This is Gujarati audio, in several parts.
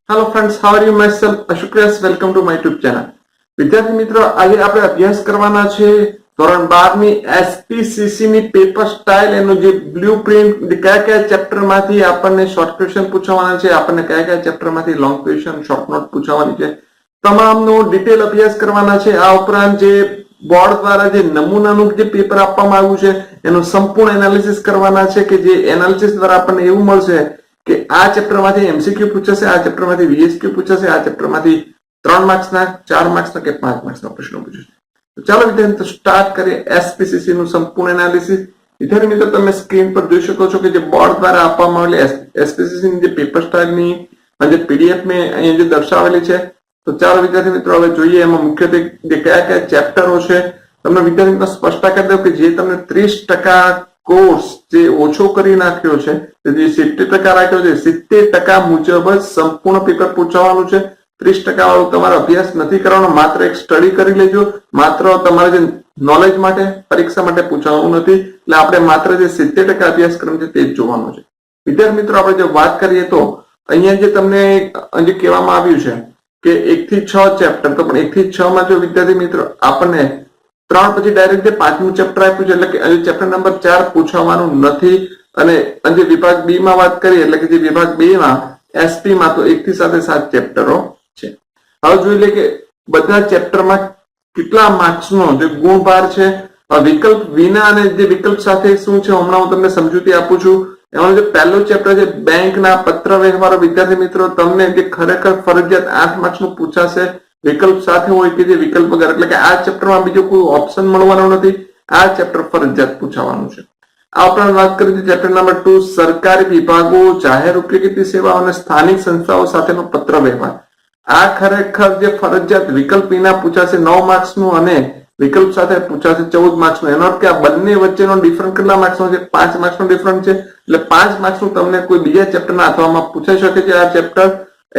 Hello friends, how are you? Myself Ashok Vyas. Welcome to my YouTube channel. વિદ્યાર્થી મિત્રો, આજે આપણે અભ્યાસ કરવાના છે ધોરણ 12 ની એસપીસીસી ની પેપર સ્ટાઇલ એનું જે બ્લુપ્રિન્ટ કયા કયા ચેપ્ટર માંથી આપણને શોર્ટ ક્વેશ્ચન પૂછવાના છે, આપણને કયા કયા ચેપ્ટર માંથી લોંગ ક્વેશ્ચન શોર્ટ નોટ પૂછવાની છે, તમામનો ડિટેલ અભ્યાસ કરવાના છે. આ ઉપરાંત જે બોર્ડ દ્વારા જે નમૂનાનું જે પેપર આપવામાં આવ્યું છે એનું સંપૂર્ણ એનાલિસિસ કરવાના છે કે જે એનાલિસિસ દ્વારા આપણને એવું મળશે કે આ ચેપ્ટરમાંથી એમસીક્યુ પૂછાશે, આ ચેપ્ટરમાંથી વીએસક્યુ પૂછાશે, આ ચેપ્ટરમાંથી 3 માર્ક્સના 4 માર્ક્સના કે 5 માર્ક્સના પ્રશ્નો પૂછાશે. તો ચાલો વિદ્યાર્થી સ્ટાર્ટ કરીએ એસપીસીસી નું સંપૂર્ણ એનાલિસિસ. વિદ્યાર્થી મિત્રો, તમે સ્ક્રીન પર જોઈ શકો છો કે જે બોર્ડ દ્વારા આપવામાં આવેલી એસપીસીસી ની જે પેપર સ્ટાઇલની જે પીડીએફ મેં અહીંયા જે દર્શાવેલી છે. તો ચાલો વિદ્યાર્થી મિત્રો હવે જોઈએ એમાં મુખ્યત્વે જે કયા કયા ચેપ્ટરો છે. તમને વિદ્યાર્થી મિત્રો સ્પષ્ટતા કરી દઉં કે જે તમને 30% કોર્સ જે ઓછો કરી નાખ્યો છે, જે 70% રાખ્યો છે, 70% મુજબ જ સંપૂર્ણ પેપર પૂછવાનું છે. 30% વાળું તમારો અભ્યાસ નથી કરવાનો, માત્ર એક સ્ટડી કરી લેજો, માત્ર તમારે જે નોલેજ માટે પરીક્ષા માટે પૂછવાનું નથી. એટલે આપણે માત્ર જે 70% અભ્યાસક્રમ છે તે જ જોવાનો છે. વિદ્યાર્થી મિત્રો, આપણે જો વાત કરીએ તો અહીંયા જે તમને જે કહેવામાં આવ્યું છે કે 1 થી 6 ચેપ્ટર, તો પણ 1 થી 6 માં જો વિદ્યાર્થી મિત્રો આપણને 3 પછી ડાયરેક્ટ જે 5મું ચેપ્ટર આપ્યું છે એટલે કે હજી ચેપ્ટર નંબર 4 પૂછવાનું નથી. અને જે વિભાગ બી માં વાત કરીએ એટલે કે જે વિભાગ 2 માં એસપી માં તો 1 થી 7 ચેપ્ટરો છે. હવે જોઈ લે કે બધા ચેપ્ટરમાં કેટલા માર્ક્સનો જે ગુણભાર છે, વિકલ્પ વિના અને જે વિકલ્પ સાથે શું છે હમણાં હું તમને સમજૂતી આપું છું. એમાં જે પહેલું ચેપ્ટર છે બેંકના પત્ર વ્યવહારો, વિદ્યાર્થી મિત્રો તમને જે ખરેખર ફરજિયાત 8 માર્ક્સનું પૂછાશે વિકલ્પ સાથે હોય કે જે વિકલ્પ વગર. એટલે કે આ ચેપ્ટરમાં બીજો કોઈ ઓપ્શન મળવાનો નથી, આ ચેપ્ટર ફરજિયાત પૂછવાનું છે. આ ઉપરાંત વાત કરીએ ચેપ્ટર નંબર 2 સરકારી વિભાગો, જાહેર ઉપયોગી સેવાઓ અને સ્થાનિક સંસ્થાઓ સાથેનો પત્ર વ્યવહાર. આ ખરેખર જે ફરજિયાત વિકલ્પ વિના પૂછાશે 9 માર્ક્સનું અને વિકલ્પ સાથે પૂછાશે 14 માર્ક્સનું. એનો અર્થ કે આ બંને વચ્ચેનો ડિફરન્સ કેટલા માર્ક્સનો છે? 5 માર્ક્સનો ડિફરન્સ છે. એટલે 5 માર્ક્સનું તમને કોઈ બીજા ચેપ્ટરના અથવામાં પૂછાઈ શકે છે આ ચેપ્ટર.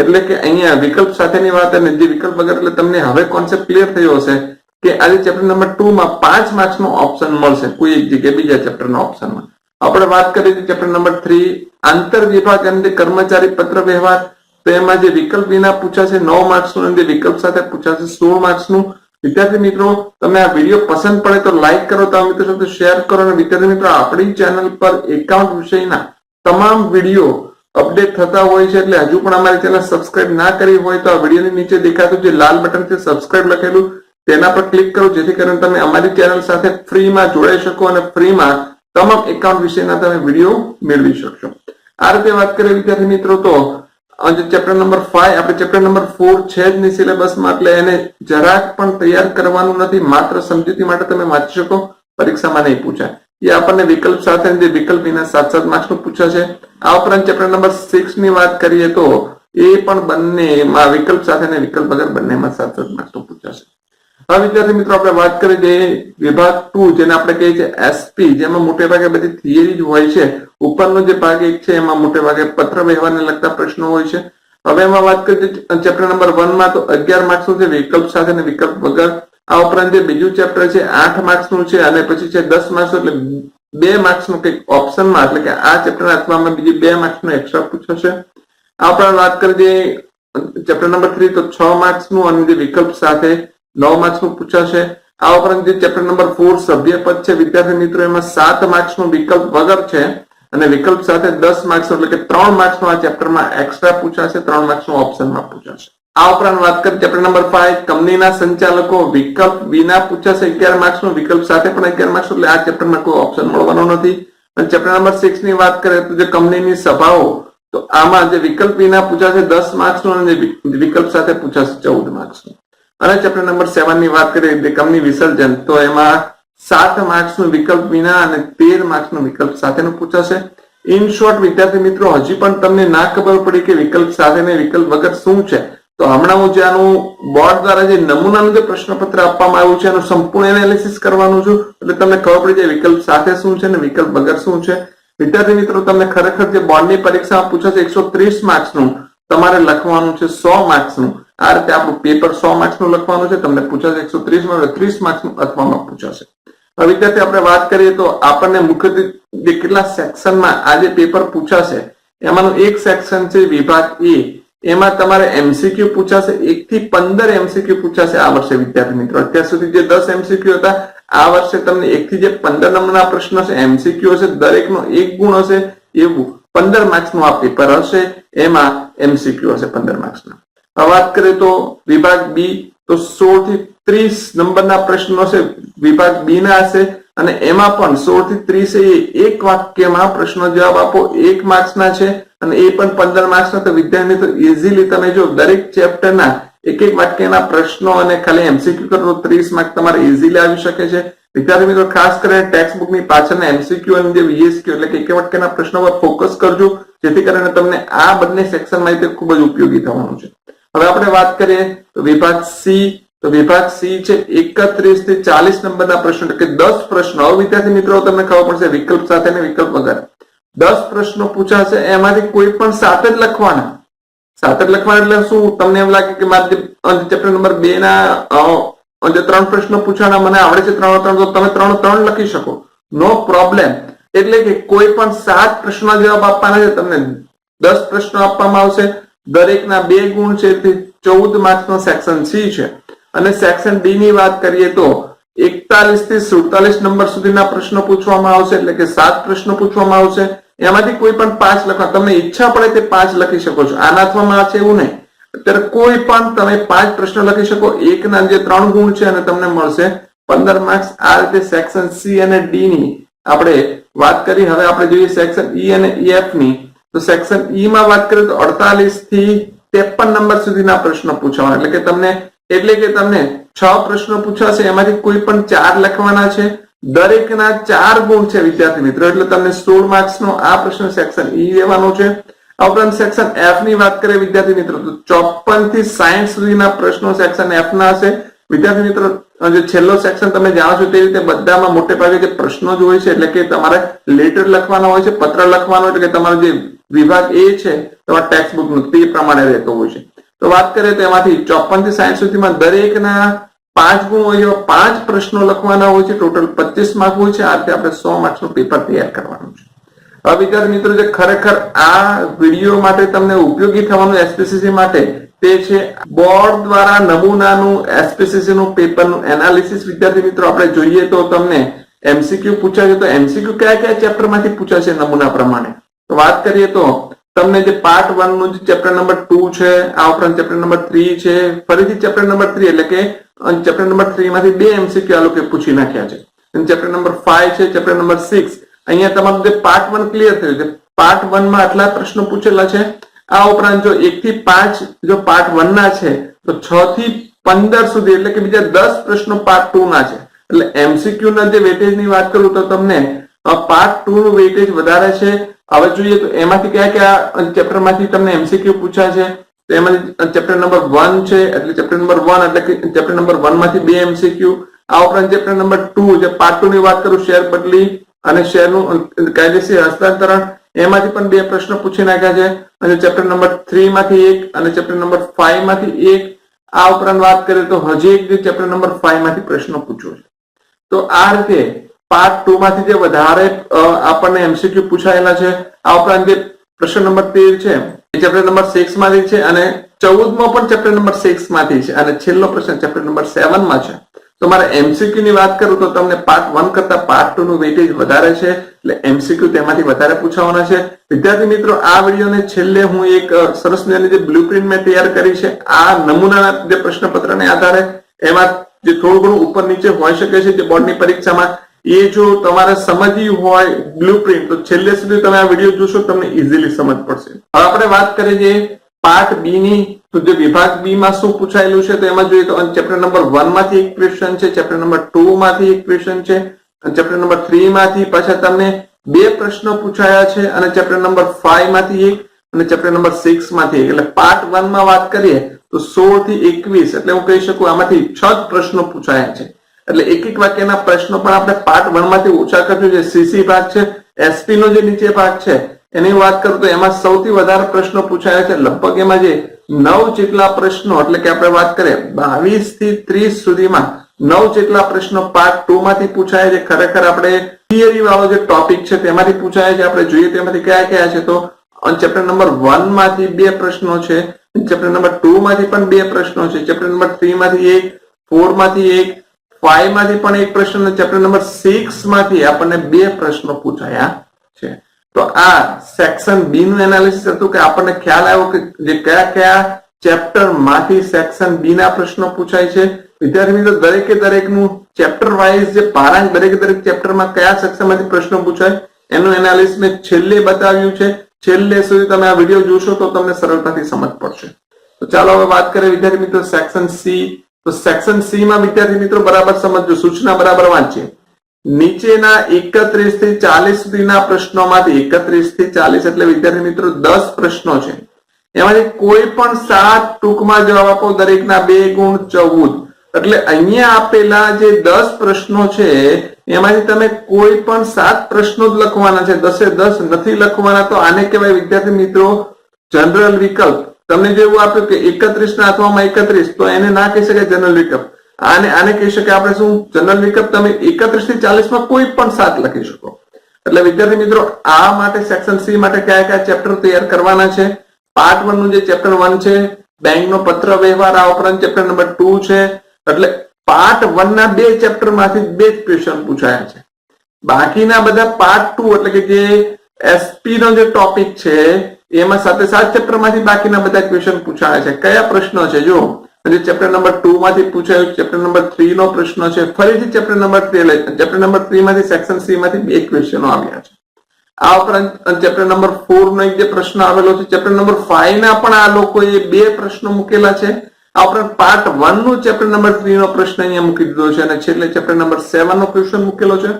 એટલે કે અહીંયા વિકલ્પ સાથેની વાત અને જે વિકલ્પ વગર, એટલે તમને હવે કોન્સેપ્ટ ક્લિયર થયો હશે કે આજે ચેપ્ટર નંબર 2 માં 5 માર્ક્સનો ઓપ્શન મળશે કોઈ એક જગ્યાએ બીજા ચેપ્ટરના ઓપ્શનમાં. આપણે વાત કરીએ ચેપ્ટર નંબર 3 આંતર વિભાગ અને કર્મચારી પત્ર વ્યવહાર. તો એમાં જે વિકલ્પ વિના પૂછાશે 9 માર્ક્સનું અને જે વિકલ્પ સાથે પૂછાશે 16 માર્ક્સનું. વિદ્યાર્થી મિત્રો, તમે આ વિડીયો પસંદ પડે તો લાઈક કરો, તમારા મિત્રો સાથે શેર કરો. અને વિદ્યાર્થી મિત્રો, આપણી ચેનલ પર એકાઉન્ટ વિષયના તમામ વિડીયો અપડેટ થતા હોય છે. એટલે હજુ પણ અમારી ચેનલ સબસ્ક્રાઇબ ના કરી હોય તો આ વિડીયોની નીચે દેખાતું જે લાલ બટન છે સબસ્ક્રાઇબ લખેલું, તેના પર ક્લિક કરો, જેથી કરીને તમે અમારી ચેનલ સાથે ફ્રીમાં જોડાઈ શકો અને ફ્રીમાં તમામ એકાઉન્ટ વિશેના તમે વિડીયો મેળવી શકશો. આ રીતે વાત કરીએ વિદ્યાર્થી મિત્રો, તો ચેપ્ટર નંબર 5 આપણે ચેપ્ટર નંબર 4 છે જ નહીં સિલેબસમાં, એટલે એને જરાક પણ તૈયાર કરવાનું નથી, માત્ર સમજૂતી માટે તમે વાંચી શકો, પરીક્ષામાં નહીં પૂછાય. એ આપણને વિકલ્પ સાથે જે વિકલ્પ વિના 7 માર્ક્સનું પૂછાશે. આ ઉપરાંત ચેપ્ટર નંબર 6 ની વાત કરીએ તો એ પણ બંનેમાં વિકલ્પ સાથે અને વિકલ્પ વગર બંનેમાં 7 માર્ક્સનું પૂછાશે. હવે વિદ્યાર્થી મિત્રો, આપણે વાત કરીએ જે વિભાગ 2 જેને આપણે કહીએ છીએ એસપી, જેમાં મોટે ભાગે બધી થિયરી જ હોય છે. ઉપરનો જે ભાગ 1 છે એમાં મોટે ભાગે પત્ર વ્યવહારને લગતા પ્રશ્નો હોય છે. હવે એમાં વાત કરીએ ચેપ્ટર નંબર 1 માં તો 11 માર્ક્સનું છે વિકલ્પ સાથે અને વિકલ્પ વગર. આ ઉપરાંત જે બીજું ચેપ્ટર છે 8 માર્ક્સનું છે અને પછી છે 10 માર્ક્સનું, એટલે 2 માર્ક્સનું કંઈક ઓપ્શનમાં, એટલે કે આ ચેપ્ટરના અથવામાં બીજી 2 માર્ક્સનું એક્સ્ટ્રા પૂછાશે. આ ઉપરાંત વાત કરીએ ચેપ્ટર નંબર 3 તો 6 માર્ક્સનું અને જે વિકલ્પ સાથે 9 માર્ક્સનું પૂછાશે. આ ઉપરાંત જે ચેપ્ટર નંબર 4 સભ્યપદ છે વિદ્યાર્થી મિત્રો, એમાં 7 માર્ક્સનું વિકલ્પ વગર છે અને વિકલ્પ સાથે 10 માર્ક્સનું, એટલે કે 3 માર્ક્સનું આ ચેપ્ટરમાં એક્સ્ટ્રા પૂછાશે, 3 માર્ક્સનું ઓપ્શનમાં પૂછાશે. આ ઉપરાંત વાત કરીએ ચેપ્ટર નંબર 5 કંપનીના સંચાલકો, વિકલ્પ વિના પૂછાશે 11 માર્ક્સનું, વિકલ્પ સાથે પણ 11 માર્ક્સનું, એટલે આ ચેપ્ટરમાં કોઈ ઓપ્શન મળવાનો નથી. અને ચેપ્ટર નંબર 6 ની વાત કરીએ તો જે કંપનીની સભાઓ, તો આમાં જે વિકલ્પ વિના પૂછાશે 10 માર્ક્સનું અને વિકલ્પ સાથે પૂછાશે 14 માર્ક્સનું. અને ચેપ્ટર નંબર 7 ની વાત કરીએ જે કંપની વિસર્જન, તો એમાં 7 માર્ક્સનું વિકલ્પ વિના અને 13 માર્ક્સનું વિકલ્પ સાથેનું પૂછાશે. ઇન શોર્ટ વિદ્યાર્થી મિત્રો, હજી પણ તમને ના ખબર પડી કે વિકલ્પ સાથે અને વિકલ્પ વગર શું છે, તો હમણાં હું જે આનું બોર્ડ દ્વારા જે નમૂનાનું જે પ્રશ્નપત્ર આપવામાં આવ્યું છે એનું સંપૂર્ણ એનાલિસિસ કરવાનું છું, એટલે તમને ખબર પડી જાય વિકલ્પ સાથે શું છે અને વિકલ્પ વગર શું છે. વિદ્યાર્થી મિત્રો, તમને ખરેખર જે બોર્ડની પરીક્ષામાં પૂછાશે 130 માર્ક્સનું તમારે લખવાનું છે 100 માર્ક્સનું. આ રીતે આપણું પેપર 100 માર્ક્સનું લખવાનું છે, તમને પૂછાશે 130 માં 30 માર્ક્સનું અથવામાં પૂછાશે. હવે વિદ્યાર્થી આપણે વાત કરીએ તો આપણને મુખ્યત્વે કેટલા સેક્શનમાં આ જે પેપર પૂછાશે એમાંનું એક સેક્શન છે વિભાગ એ, એમાં તમારે એમસીક્યુ પૂછાશે 1 થી 15 એમસીક્યુ પૂછાશે આ વર્ષે વિદ્યાર્થી મિત્રો. અત્યાર સુધી જે 10 એમસીક્યુ હતા આ વર્ષે તમને 1 થી જે 15 નંબરના પ્રશ્નો છે એમસીક્યુ હશે, દરેકનો 1 ગુણ હશે, એવું 15 માર્ક્સનું આ પેપર હશે. એમાં એમસીક્યુ હશે 15 માર્ક્સના. વાત કરીએ તો વિભાગ બી તો 16 થી 30 નંબરના પ્રશ્નો છે વિભાગ બી ના હશે અને એમાં પણ 16 થી 30 એ એક વાક્યમાં પ્રશ્નો જવાબ આપો, 1 માર્ક્સના છે અને એ પણ 15 માર્ક્સના. તો વિદ્યાર્થી મિત્રો ઇઝીલી તમે જો દરેક ચેપ્ટરના એક વાક્યના પ્રશ્નો અને ખાલી એમસીક્યુ કરો તો 30 માર્ક તમારે ઇઝીલી આવી શકે છે. વિદ્યાર્થી મિત્રો ખાસ કરીને ટેક્સ્ટ બુકની પાછળના એમસીક્યુ અને જે વીએસક્યુ એટલે કે એક વાક્યના પ્રશ્નો પર ફોકસ કરજો, જેથી કરીને તમને આ બંને સેક્શનમાં તે ખૂબ જ ઉપયોગી થવાનું છે. હવે આપણે વાત કરીએ તો વિભાગ સી. તો વિભાગ સી છે 31 થી 40 નંબરના પ્રશ્નો એટલે કે 10 પ્રશ્નો. હવે વિદ્યાર્થી મિત્રો તમને ખબર પડશે વિકલ્પ સાથે અને વિકલ્પ વગર 10 પ્રશ્નો પૂછાશે, એમાંથી કોઈ પણ 7 જ લખવાના. 7 જ લખવાના એટલે શું? તમને એમ લાગે કે મારે ચેપ્ટર નંબર 2 ના જે 3 પ્રશ્નો પૂછવાના મને આવડે છે 3 તો તમે 3 લખી શકો, નો પ્રોબ્લેમ. એટલે કે કોઈ પણ 7 પ્રશ્નો જવાબ આપવાના છે. તમને 10 પ્રશ્નો આપવામાં આવશે, દરેકના 2 ગુણ છે, 14 માર્ક્સનો સેક્શન સી છે. અને સેક્શન ડી ની વાત કરીએ તો 41 થી 47 નંબર સુધીના પ્રશ્નો પૂછવામાં આવશે, એટલે કે 7 પ્રશ્નો પૂછવામાં આવશે. એમાંથી કોઈ પણ 5 લખવા, તમને ઈચ્છા પડે તે 5 લખી શકો છો. આ નાથવામાં છે એવું નહીં. અત્યારે કોઈ પણ તમે 5 પ્રશ્નો લખી શકો, એકના જે 3 ગુણ છે અને તમને મળશે 15 માર્ક્સ. આ રીતે સેક્શન સી અને ડી ની આપણે વાત કરી. હવે આપણે જોઈએ સેક્શન ઈ અને એફ ની. તો સેક્શન ઈ માં વાત કરીએ તો 48 થી 53 નંબર સુધીના પ્રશ્નો પૂછવાના, એટલે કે તમને 6 પ્રશ્નો પૂછાશે, એમાંથી કોઈ પણ 4 લખવાના છે, દરેકના 4 ગુણ છે વિદ્યાર્થી મિત્રો. એટલે તમને 16 માર્ક્સનો આ પ્રશ્ન સેક્શન ઈ લેવાનો છે. આ ઉપરાંત સેક્શન એફ ની વાત કરીએ વિદ્યાર્થી મિત્રો તો 54 થી 60 સુધીના પ્રશ્નો સેક્શન એફ ના હશે. વિદ્યાર્થી મિત્રો જે છેલ્લો સેક્શન તમે જાણો છો તે રીતે બધામાં મોટે ભાગે જે પ્રશ્નો જ હોય છે, એટલે કે તમારે લેટર લખવાનો હોય છે, પત્ર લખવાનો, એટલે કે તમારો જે વિભાગ એ છે તમારા ટેક્સ્ટ બુક નું તે પ્રમાણે રહેતો હોય છે. તો વાત કરીએ તો એમાંથી 54 થી 60 સુધીમાં દરેકના 5 ગુણ હોય એવા 5 પ્રશ્નો લખવાના હોય છે. ટોટલ 25 માર્ક હોય છે. આ રીતે આપણે 100 માર્ક્સનું પેપર તૈયાર કરવાનું છે. હવે વિદ્યાર્થી મિત્રો જે ખરેખર આ વિડીયો માટે તમને ઉપયોગી થવાનું એસપીસીસી માટે તે છે બોર્ડ દ્વારા નમૂનાનું એસપીસીસી નું પેપરનું એનાલિસિસ. વિદ્યાર્થી મિત્રો આપણે જોઈએ તો તમને એમસીક્યુ પૂછાશે. તો એમસીક્યુ કયા ચેપ્ટરમાંથી પૂછાશે નમૂના પ્રમાણે? તો વાત કરીએ તો તમને જે પાર્ટ 1 નું જે ચેપ્ટર નંબર 2 છે, આ ઉપરાંત ચેપ્ટર નંબર 3 છે, ફરીથી ચેપ્ટર નંબર 3 એટલે કે ચેપ્ટર નંબર 3 માંથી 2 એમસીક્યુ આ લોકો પૂછી નાખ્યા છે. ચેપ્ટર નંબર 5 છે, ચેપ્ટર નંબર 6. અહીંયા તમારું જે પાર્ટ 1 ક્લિયર થયું છે. પાર્ટ 1 માં આટલા પ્રશ્નો પૂછેલા છે. આ ઉપરાંત જો 1 થી 5 જો પાર્ટ 1 ના છે તો 6 થી 15 સુધી એટલે કે બીજા 10 પ્રશ્નો પાર્ટ 2 ના છે. એટલે એમસીક્યુ ના જે વેટેજ ની વાત કરું તો તમને પાર્ટ 2 નું વેટેજ વધારે છે. હવે જોઈએ તો એમાંથી કયા ચેપ્ટર માંથી તમને એમસીક્યુ પૂછા છે? તો એમાંથી ચેપ્ટર નંબર 1 છે, એટલે ચેપ્ટર નંબર 1 એટલે કે ચેપ્ટર નંબર 1 માંથી 2 એમસીક્યુ. આ ઉપરાંત ચેપ્ટર નંબર 2 જે પાર્ટ 2 ની વાત કરું, શેર બદલી અને શેરનું કાયદેસર હસ્તાંતરણ, એમાંથી પણ 2 પ્રશ્નો પૂછી નાખ્યા છે. અને ચેપ્ટર નંબર 3 માંથી 1 અને ચેપ્ટર નંબર 5 માંથી 1. આ ઉપરાંત વાત કરીએ તો હજી એક જે ચેપ્ટર નંબર 5 માંથી પ્રશ્નો પૂછ્યો છે. તો આ રીતે પાર્ટ 2 માંથી જે વધારે આપણને એમસીક્યુ પૂછાયેલા છે. આ ઉપરાંત જે પ્રશ્ન નંબર 13 છે એ ચેપ્ટર નંબર 6 માંથી છે અને 14મો પણ ચેપ્ટર નંબર 6 માંથી છે અને છેલ્લો પ્રશ્ન ચેપ્ટર નંબર 7 માં છે. તો મારે એમસીક્યુ ની વાત કરું તો તમને પાર્ટ 1 કરતા પાર્ટ 2 નું વેટેજ વધારે છે, એટલે એમસીક્યુ તેમાંથી વધારે પૂછાવાના છે. વિદ્યાર્થી મિત્રો આ વિડીયોને છેલ્લે હું એક સરસ મજાની જે બ્લુપ્રિન્ટ મેં તૈયાર કરી છે આ નમૂનાના જે પ્રશ્નપત્રને આધારે, એમાં જે થોડું ઘણું ઉપર નીચે હોઈ શકે છે જે બોર્ડની પરીક્ષામાં, એ જો તમારે સમજવી હોય બ્લુપ્રિન્ટ તો છેલ્લે સુધી તમે આ વિડીયો જોશો તમને ઇઝીલી સમજ પડશે. હવે આપણે વાત કરીએ જે પાર્ટ બી ની. તો જે વિભાગ બી માં શું પૂછાયેલું છે તો એમાં જોઈએ તો ચેપ્ટર નંબર 1 માંથી એક ક્વેશ્ચન છે, ચેપ્ટર નંબર 2 માંથી એક ક્વેશ્ચન છે, અને ચેપ્ટર નંબર 3 માંથી પાછા તમને 2 પ્રશ્નો પૂછાયા છે, અને ચેપ્ટર નંબર 5 માંથી એક અને ચેપ્ટર નંબર 6 માંથી એક. એટલે પાર્ટ 1 માં વાત કરીએ તો 16 થી 21 એટલે હું કહી શકું આમાંથી 6 પ્રશ્નો પૂછાયા છે. એટલે એક વાક્યના પ્રશ્નો પણ આપણે પાર્ટ 1 માંથી ઓછા કરજો. જે સીસી ભાગ છે, એસપી નો જે નીચે ભાગ છે એની વાત કરું તો એમાં સૌથી વધારે પ્રશ્નો પૂછાયા છે. લગભગ એમાં જે 9 જેટલા પ્રશ્નો, એટલે કે આપણે વાત કરીએ 22 થી 30 સુધીમાં 9 જેટલા પ્રશ્નો પાર્ટ 2 માંથી પૂછાયા છે. ખરેખર આપણે થિયરી વાળો જે ટોપિક છે તેમાંથી પૂછાયા છે. આપણે જોઈએ તેમાંથી કયા છે તો ચેપ્ટર નંબર 1 માંથી 2 પ્રશ્નો છે, ચેપ્ટર નંબર 2 માંથી પણ 2 પ્રશ્નો છે, ચેપ્ટર નંબર 3 માંથી 1, 4 માંથી 1, 5 માંથી પણ 1 પ્રશ્ન અને ચેપ્ટર નંબર 6 માંથી આપણને 2 પ્રશ્નો પૂછાયા છે. તો આ સેક્શન બી નું એનાલિસિસ હતું કે આપણને ખ્યાલ આવ્યો કે જે કયા કયા ચેપ્ટર માંથી સેક્શન બી ના પ્રશ્નો પૂછાય છે. વિદ્યાર્થી મિત્રો દરેકે દરેકનું ચેપ્ટર વાઇઝ જે પારાંક દરેક ચેપ્ટરમાં કયા સેક્શનમાંથી પ્રશ્નો પૂછાય એનું એનાલિસિસ મેં છેલ્લે બતાવ્યું છે. છેલ્લે સુધી તમે આ વિડીયો જોશો તો તમને સરળતાથી સમજ પડશે. તો ચાલો હવે વાત કરીએ વિદ્યાર્થી મિત્રો સેક્શન સી. તો સેક્શન સી માં વિદ્યાર્થી મિત્રો બરાબર સમજો, સૂચના બરાબર વાંચીએ. નીચેના 31 થી 40 સુધીના પ્રશ્નોમાંથી 31 થી 40 એટલે વિદ્યાર્થી મિત્રો 10 પ્રશ્નો છે. એમાંથી કોઈ પણ 7 ટૂંકમાં જવાબ આપો, દરેકના 2 ગુણ 14. એટલે અહીંયા આપેલા જે 10 પ્રશ્નો છે એમાંથી તમે કોઈ પણ 7 પ્રશ્નો જ લખવાના છે, 10 નથી લખવાના. તો આને કહેવાય વિદ્યાર્થી મિત્રો જનરલ વિકલ્પ. તમને જો એવું આપ્યું કે 31 ના અથવામાં 31 તો એને ના કહી શકાય જનરલ વિકલ્પ. આને કહી શકાય આપણે શું જનરલ વિકલ્પ. તમે 31 થી 40 માં કોઈ પણ 7 લખી શકો. એટલે વિદ્યાર્થી મિત્રો આ માટે સેક્શન સી માટે કયા કયા ચેપ્ટર તૈયાર કરવાના છે. પાર્ટ 1 નું જે ચેપ્ટર 1 છે બેંકનો પત્ર વ્યવહાર, આ ઉપરાંત ચેપ્ટર નંબર 2 છે. એટલે પાર્ટ 1 ના 2 ચેપ્ટર માંથી 2 ક્વેશ્ચન પૂછાયા છે. બાકીના બધા પાર્ટ 2 એટલે કે જે એસપી નો જે ટોપિક છે એમાં સાથે 7 ચેપ્ટર માંથી બાકીના બધા ક્વેશ્ચન પૂછાયા છે. કયા પ્રશ્નો છે જો ચેપ્ટર નંબર 2 માંથી પૂછાયું, ચેપ્ટર નંબર 3 નો પ્રશ્ન છે, ફરીથી ચેપ્ટર નંબર 3 માંથી સેક્શન સી માંથી 2 ક્વેશ્ચનો આવ્યા છે. આ ઉપરાંત ચેપ્ટર નંબર 4 નો એક જે પ્રશ્ન આવેલો છે, ચેપ્ટર નંબર 5 ના પણ આ લોકોએ 2 પ્રશ્નો મૂકેલા છે. આ ઉપરાંત પાર્ટ 1 નું ચેપ્ટર નંબર 3 નો પ્રશ્ન અહીંયા મૂકી દીધો છે અને છેલ્લે ચેપ્ટર નંબર 7 નો ક્વેશ્ચન મૂકેલો છે.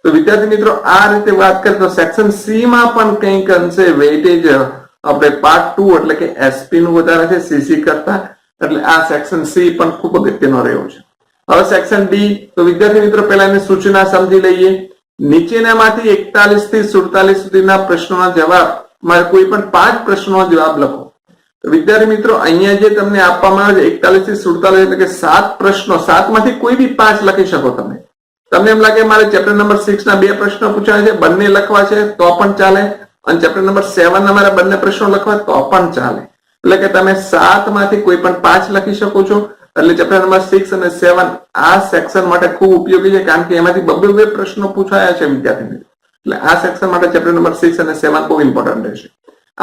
તો વિદ્યાર્થી મિત્રો આ રીતે વાત કરીએ તો સેક્શન સી માં પણ કંઈક અંશે વેઇટેજ આપણે પાર્ટ 2 એટલે કે એસપી નું વધારે છે સીસી કરતા. એટલે આ સેક્શન સી પણ ખૂબ અગત્યનો રહ્યો છે. હવે સેક્શન ડી. તો વિદ્યાર્થી મિત્રો પહેલા એની સૂચના સમજી લઈએ. નીચેનામાંથી 41 થી 47 સુધીના પ્રશ્નોના જવાબ માં કોઈ પણ 5 પ્રશ્નોનો જવાબ લખો. તો વિદ્યાર્થી મિત્રો અહીંયા જે તમને આપવામાં આવે છે 41 થી 47 એટલે કે 7 પ્રશ્નો, 7 માંથી કોઈ બી 5 લખી શકો તમે. તમને એમ લાગે મારે ચેપ્ટર નંબર 6 ના 2 પ્રશ્નો પૂછાય છે, બંને લખવા છે તો પણ ચાલે, અને ચેપ્ટર નંબર 7 ના મારે બંને પ્રશ્નો લખવા તો પણ ચાલે. એટલે કે તમે 7 માંથી કોઈ પણ 5 લખી શકો છો. એટલે ચેપ્ટર નંબર 6 અને 7 આ સેક્શન માટે ખૂબ ઉપયોગી છે કારણ કે એમાંથી 2 પ્રશ્નો પૂછાયા છે વિદ્યાર્થી મિત્રો. એટલે આ સેક્શન માટે ચેપ્ટર નંબર 6 અને 7 બહુ ઇમ્પોર્ટન્ટ રહેશે.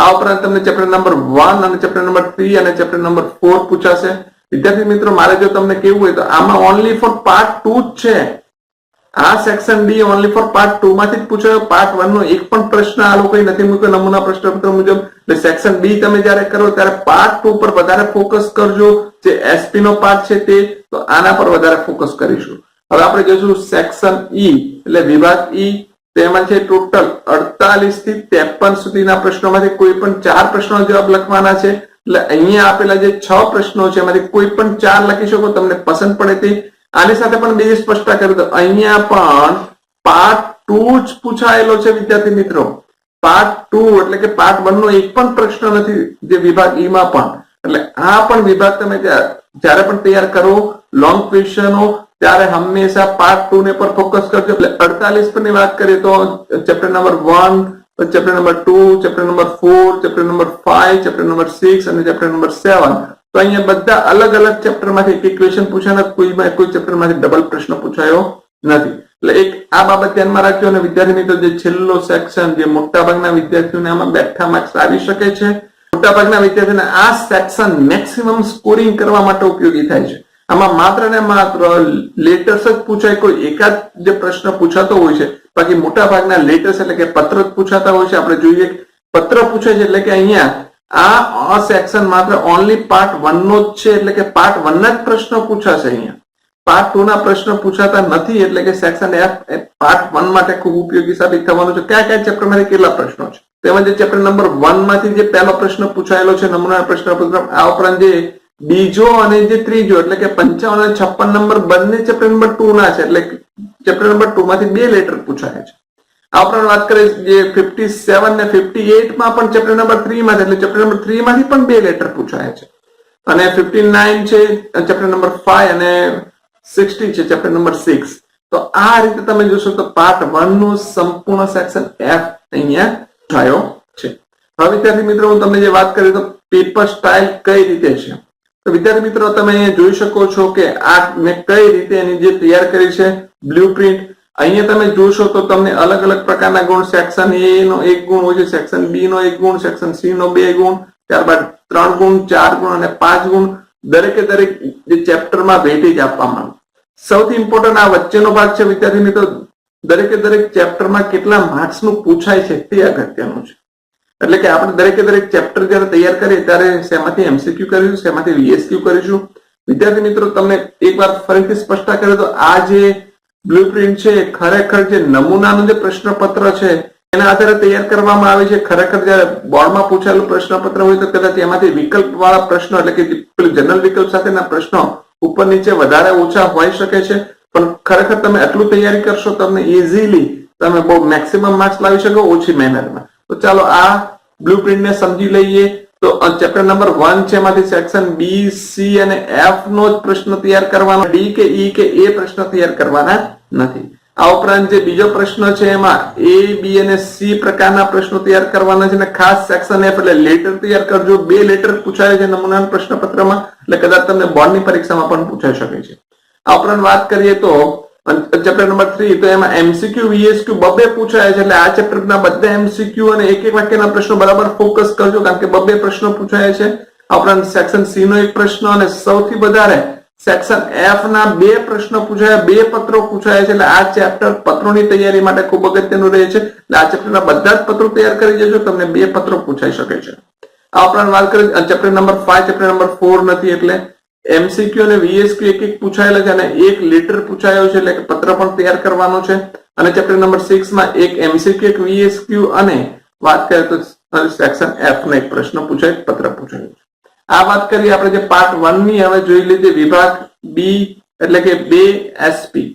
આ ઉપરાંત તમને ચેપ્ટર નંબર 1 અને ચેપ્ટર નંબર 3 અને ચેપ્ટર નંબર 4 પૂછાશે. વિદ્યાર્થી મિત્રો મારે જો તમને કેવું હોય તો આમાં ઓનલી ફોર પાર્ટ 2 જ છે. આ section D only for part 2 માંથી જ પૂછાયો. પાર્ટ 1 નો એક પણ પ્રશ્ન આ લોકોએ નથી મૂક્યો નમૂના પ્રશ્નપત્ર મુજબ. એટલે સેક્શન બી તમે જ્યારે કરો ત્યારે પાર્ટ 2 પર વધારે ફોકસ કરજો. જે એસપી નો પાર્ટ છે તે તો આના પર વધારે ફોકસ કરીશું. હવે આપણે જોઈશું સેક્શન ઈ એટલે વિભાગ ઈ. તેમાં છે ટોટલ 48 થી 53 સુધીના પ્રશ્નોમાંથી કોઈ પણ 4 પ્રશ્નોનો જવાબ લખવાના છે. એટલે અહીંયા આપેલા જે 6 પ્રશ્નો છે એમાંથી કોઈ પણ 4 લખી શકો, તમને પસંદ પડે તે. આની સાથે પણ બીજી સ્પષ્ટતા કરી દો, અહીંયા પણ પાર્ટ 2 જ પૂછાયેલો છે વિદ્યાર્થી મિત્રો. પાર્ટ 2 એટલે કે પાર્ટ 1 નો એક પણ પ્રશ્ન નથી જે વિભાગ ઈ માં પણ. એટલે આ પણ વિભાગ તમે જ્યારે પણ તૈયાર કરો લોંગ ક્વેશ્ચનો ત્યારે હંમેશા પાર્ટ 2 ને પર ફોકસ કરજો. એટલે 48 પર ની વાત કરીએ તો chapter number 1, chapter number 2, chapter number 4, chapter number 5, chapter number 6 અને ચેપ્ટર નંબર 7. તો અહીંયા બધા અલગ અલગ ચેપ્ટર માંથી એક ક્વેશ્ચન પૂછાયો, કોઈ ચેપ્ટર માંથી ડબલ પ્રશ્ન પૂછાયો નથી. એટલે એક આ બાબત ધ્યાનમાં રાખજો. અને વિદ્યાર્થી મિત્રો જે છેલ્લો સેક્શન જે મોટાભાગના વિદ્યાર્થીઓને આમાં બેઠા માર્ક્સ આવી શકે છે, મોટાભાગના વિદ્યાર્થીઓને આ સેક્શન મેક્સિમમ સ્કોરિંગ કરવા માટે ઉપયોગી થાય છે. આમાં માત્ર ને માત્ર લેટર્સ જ પૂછાય, કોઈ એકાદ જે પ્રશ્ન પૂછાતો હોય છે, બાકી મોટા ભાગના લેટર્સ એટલે કે પત્ર જ પૂછાતા હોય છે. આપણે જોઈએ પત્ર પૂછે છે એટલે કે અહીંયા આ સેક્શન માત્ર ઓનલી પાર્ટ 1 નો જ છે. એટલે કે પાર્ટ 1 ના જ પ્રશ્નો પૂછાશે. અહીંયા પાર્ટ 2 ના પ્રશ્નો પૂછાતા નથી. એટલે કે સેક્શન એફ પાર્ટ 1 માટે ખૂબ ઉપયોગી સાબિત થવાનું છે. કયા કયા ચેપ્ટર માંથી કેટલા પ્રશ્નો છે તેમાં જે ચેપ્ટર નંબર 1 માંથી જે પહેલો પ્રશ્ન પૂછાયેલો છે નમૂના પ્રશ્નપત્ર, આ ઉપરાંત જે બીજો અને જે ત્રીજો એટલે કે 55 અને 56 નંબર બંને ચેપ્ટર નંબર 2 ના છે. એટલે ચેપ્ટર નંબર 2 માંથી 2 લેટર પૂછાયા છે. આ ઉપરાંત વાત કરીએ જે 57 ને 58 માં પણ ચેપ્ટર નંબર 3 માંથી એટલે ચેપ્ટર નંબર 3 માંથી પણ 2 લેટર પૂછાયા છે. અને 59 છે ચેપ્ટર નંબર 5 અને 60 છે ચેપ્ટર નંબર 6. તો આ રીતે તમે જોશો તો પાર્ટ 1 નું સંપૂર્ણ સેક્શન એફ અહીંયા પૂછાયો છે. હવે વિદ્યાર્થી મિત્રો હું તમને જે વાત કરી તો પેપર સ્ટાઇલ કઈ રીતે છે. તો વિદ્યાર્થી મિત્રો તમે અહીંયા જોઈ શકો છો કે આ મેં કઈ રીતે એની જે તૈયાર કરી છે બ્લુ પ્રિન્ટ. અહીંયા તમે જોશો તો તમને અલગ અલગ પ્રકારના ગુણ, સેક્શન એ નો 1 ગુણ હોય છે, સેક્શન બી નો 1 ગુણ, સેક્શન સી નો 2 ગુણ, ત્યારબાદ 3 ગુણ, 4 ગુણ અને 5 ગુણ દરેકે દરેક જે ચેપ્ટરમાં વેટેજ આપવામાં આવે. સૌથી ઇમ્પોર્ટન્ટ આ વચ્ચેનો ભાગ છે વિદ્યાર્થી મિત્રો, દરેકે દરેક ચેપ્ટરમાં કેટલા માર્ક્સનું પૂછાય છે તે અગત્યનું છે. એટલે કે આપણે દરેકે દરેક ચેપ્ટર જયારે તૈયાર કરીએ ત્યારે શેમાંથી એમસીક્યુ કરીશું, શેમાંથી વીએસક્યુ કરીશું. વિદ્યાર્થી મિત્રો તમને એકવાર ફરીથી સ્પષ્ટ કરે તો આ જે બ્લુ પ્રિન્ટ છે ખરેખર જે નમૂનાનું જે પ્રશ્નપત્ર છે એના આધારે તૈયાર કરવામાં આવે છે. ખરેખર જયારે બોર્ડમાં પૂછાયેલું પ્રશ્નપત્ર હોય તો કદાચ એમાંથી વિકલ્પ વાળા પ્રશ્નો એટલે કે જનરલ વિકલ્પ સાથેના પ્રશ્નો ઉપર નીચે વધારે ઓછા હોઈ શકે છે, પણ ખરેખર તમે આટલું તૈયારી કરશો તમને ઇઝીલી તમે બહુ મેક્સિમમ માર્ક્સ લાવી શકો ઓછી મહેનતમાં. તો ચાલો આ બ્લુ પ્રિન્ટને સમજી લઈએ. તો ચેપ્ટર નંબર 1 છે, એમાંથી સેક્શન બી, સી અને એફ નો જ પ્રશ્ન તૈયાર કરવાનો, ડી કે ઈ કે એ પ્રશ્ન તૈયાર કરવાના નથી. આ ઉપરાંત જે બીજો પ્રશ્ન છે એમાં એ, બી અને સી પ્રકારના પ્રશ્નો તૈયાર કરવાના છે અને ખાસ સેક્શન એફ એટલે લેટર તૈયાર કરજો. 2 લેટર પૂછાય છે નમૂનાના પ્રશ્નપત્રમાં, એટલે કદાચ તમને બોર્ડની પરીક્ષામાં પણ પૂછાઈ શકે છે. આ ઉપરાંત વાત કરીએ તો ચેપ્ટર નંબર 3 તો એમાં એમસીક્યુ વીએસક્યુ બબે પૂછાય છે, એટલે આ ચેપ્ટરના બધા એમસીક્યુ અને એક એક વાક્યના પ્રશ્નો બરાબર ફોકસ કરજો કારણ કે બબે પ્રશ્નો પૂછાય છે. આ ઉપરાંત સેક્શન સી નો એક પ્રશ્ન અને સૌથી વધારે સેક્શન એફ ના 2 પ્રશ્નો પૂછાયા, 2 પત્રો પૂછાયા છે. એટલે આ ચેપ્ટર પત્રોની તૈયારી માટે ખૂબ અગત્યનું રહે છે. એટલે આ ચેપ્ટરના બધા જ પત્રો તૈયાર કરી દેજો, તમને 2 પત્રો પૂછાઈ શકે છે. આ ઉપરાંત વાત કરીએ ચેપ્ટર નંબર 5, ચેપ્ટર નંબર 4 નથી, એટલે એમસીક્યુ અને વીએસક્યુ એક એક પૂછાયેલા છે અને એક લેટર પૂછાયો છે, એટલે કે પત્ર પણ તૈયાર કરવાનો છે. અને ચેપ્ટર નંબર 6 માં એક એમસીક્યુ એક વીએસક્યુ અને વાત કરીએ તો સેક્શન એફ નો એક પ્રશ્ન પૂછાય, પત્ર પૂછાયો છે. આ વાત કરીએ આપણે જે પાર્ટ 1 ની, હવે જોઈ લીધી વિભાગ બી એટલે કે 2 એસપી.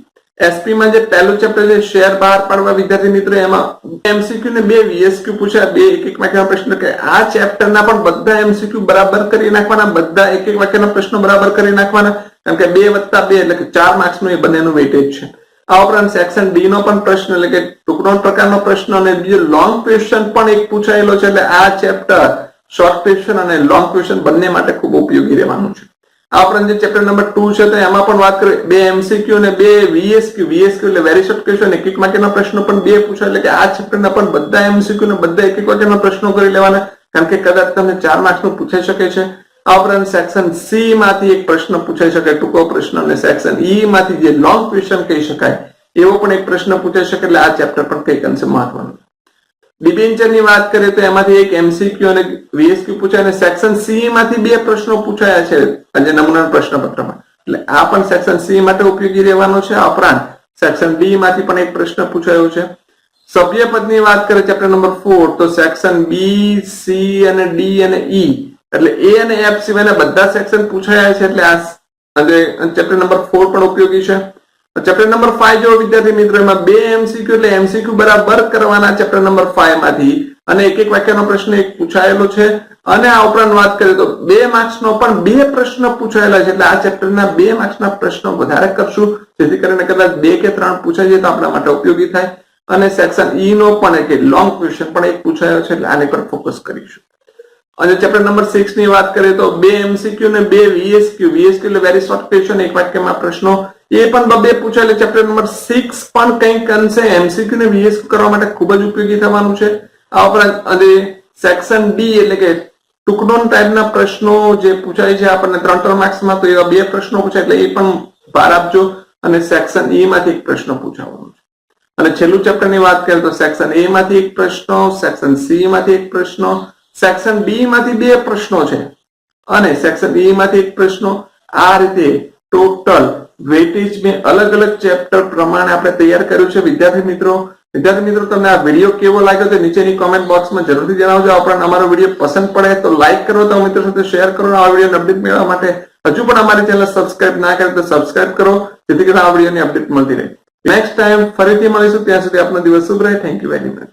એસપી માં જે પહેલું ચેપ્ટર છે શેર બહાર પાડવા, વિદ્યાર્થી મિત્રો એમાં એમસીક્યુ ને 2 વીએસક્યુ પૂછ્યા, 2 એક એક વાક્યના પ્રશ્ન. કે આ ચેપ્ટરના પણ બધા એમસીક્યુ બરાબર કરી નાખવાના, બધા એક એક વાક્યના પ્રશ્નો બરાબર કરી નાખવાના, કારણ કે 2 + 2 એટલે કે 4 માર્ક્સનું એ બંનેનું વેટેજ છે. આ ઉપરાંત સેક્શન ડી નો પણ પ્રશ્ન એટલે કે ટૂંકનો પ્રકારનો પ્રશ્ન અને બીજો લોંગ ક્વેશ્ચન પણ એક પૂછાયેલો છે. એટલે આ ચેપ્ટર શોર્ટ ક્વેશ્ચન અને લોંગ ક્વેશ્ચન બંને માટે ખૂબ ઉપયોગી રહેવાનું છે. આ ઉપરાંત જે ચેપ્ટર નંબર 2 છે તો એમાં પણ વાત કરીએ 2 એમસીક્યુ અને 2 વીએસક્યુ. વીએસક્યુ એટલે વેરી શોર્ટ ક્વેશ્ચન, એક એક વાક્યના પ્રશ્નો પણ 2 પૂછાય. એટલે કે આ ચેપ્ટરના પણ બધા એમસીક્યુ ને બધા એક એક વાક્યના પ્રશ્નો કરી લેવાના, કારણ કે કદાચ તમને 4 માર્ક્સનું પૂછાઈ શકે છે. આ ઉપરાંત સેક્શન સી માંથી એક પ્રશ્ન પૂછાઈ શકે, ટૂંકો પ્રશ્ન, અને સેક્શન ઈ માંથી જે લોંગ ક્વેશ્ચન કહી શકાય એવો પણ એક પ્રશ્ન પૂછાઈ શકે. એટલે આ ચેપ્ટર પણ કંઈક અંશે મહત્વનું. ડિબેન્ચર ની વાત કરીએ તો એમાંથી એક એમસીક્યુ અને વીએસક્યુ પૂછાય અને સેક્શન સી માંથી 2 પ્રશ્નો પૂછાયા છે આજે નમૂનાના પ્રશ્નપત્રમાં, એટલે આ પણ સેક્શન સી માટે ઉપયોગી રહેવાનો છે. આ ઉપરાંત સેક્શન ડી માંથી પણ એક પ્રશ્ન પૂછાયો છે. સભ્યપદની વાત કરીએ ચેપ્ટર નંબર 4 તો સેક્શન બી, સી અને ડી અને ઈ એટલે એ અને એફ સિવાયના બધા સેક્શન પૂછાયા છે. એટલે આ ચેપ્ટર નંબર 4 પણ ઉપયોગી છે. ચેપ્ટર નંબર 5 જો વિદ્યાર્થી મિત્રો એમાં 2 એમસીક્યુ એટલે એમસીક્યુ બરાબર કરવાના ચેપ્ટર નંબર 5 માંથી, અને એક એક વાક્યનો પ્રશ્ન એક પૂછાયેલો છે. અને આ ઉપરાંત વાત કરીએ તો 2 માર્ક્સનો પણ 2 પ્રશ્ન પૂછાયેલા છે. એટલે આ ચેપ્ટરના 2 માર્ક્સના પ્રશ્નો વધારે કરશું, જેથી કરીને કદાચ 2 કે 3 પૂછાઈ જાય તો આપણા માટે ઉપયોગી થાય. અને સેક્શન ઈ નો પણ એક લોંગ ક્વેશ્ચન પણ એક પૂછાયો છે, એટલે આને પર ફોકસ કરીશું. અને ચેપ્ટર નંબર 6 ની વાત કરીએ તો 2 એમસીક્યુ અને 2 વીએસક્યુ. વીએસક્યુ એટલે વેરી શોર્ટ ક્વેશ્ચન, એક વાક્યમાં પ્રશ્નો, એ પણ 2 પૂછાયેલા. ચેપ્ટર નંબર 6 પણ કંઈક અંશે એમસીક્યુ ને વીએસક્યુ કરવા માટે ખૂબ જ ઉપયોગી થવાનું છે. આ ઉપરાંત અને સેક્શન ડી એટલે કે ટૂંકનો ટાઈપના પ્રશ્નો જે પૂછાય છે આપણને 3 માર્ક્સમાં, તો એવા 2 પ્રશ્નો પૂછાય, એટલે એ પણ ભાર આપજો. અને સેક્શન ઈ માંથી એક પ્રશ્ન પૂછાવાનો છે. અને છેલ્લું ચેપ્ટર ની વાત કરીએ તો સેક્શન એ માંથી એક પ્રશ્નો, સેક્શન સી માંથી એક પ્રશ્નો, સેક્શન ડી માંથી 2 પ્રશ્નો છે અને સેક્શન ઈ માંથી એક પ્રશ્નો. આ રીતે ટોટલ વેટેજ મેં અલગ અલગ ચેપ્ટર પ્રમાણે આપણે તૈયાર કર્યું છે. વિદ્યાર્થી મિત્રો તમને આ વિડીયો કેવો લાગ્યો તે નીચેની કોમેન્ટ બોક્સમાં જરૂરથી જણાવજો. આ ઉપરાંત અમારો વિડીયો પસંદ પડે તો લાઈક કરો, તો મિત્રો સાથે શેર કરો. આ વિડીયોની અપડેટ મેળવવા માટે હજુ પણ અમારી ચેનલ સબસ્ક્રાઇબ ના કરે તો સબસ્ક્રાઇબ કરો, જેથી કરીને આ વિડીયોની અપડેટ મળતી રહે. નેક્સ્ટ ટાઈમ ફરીથી મળીશું, ત્યાં સુધી આપનો દિવસ શુભ રહે. Thank you very much.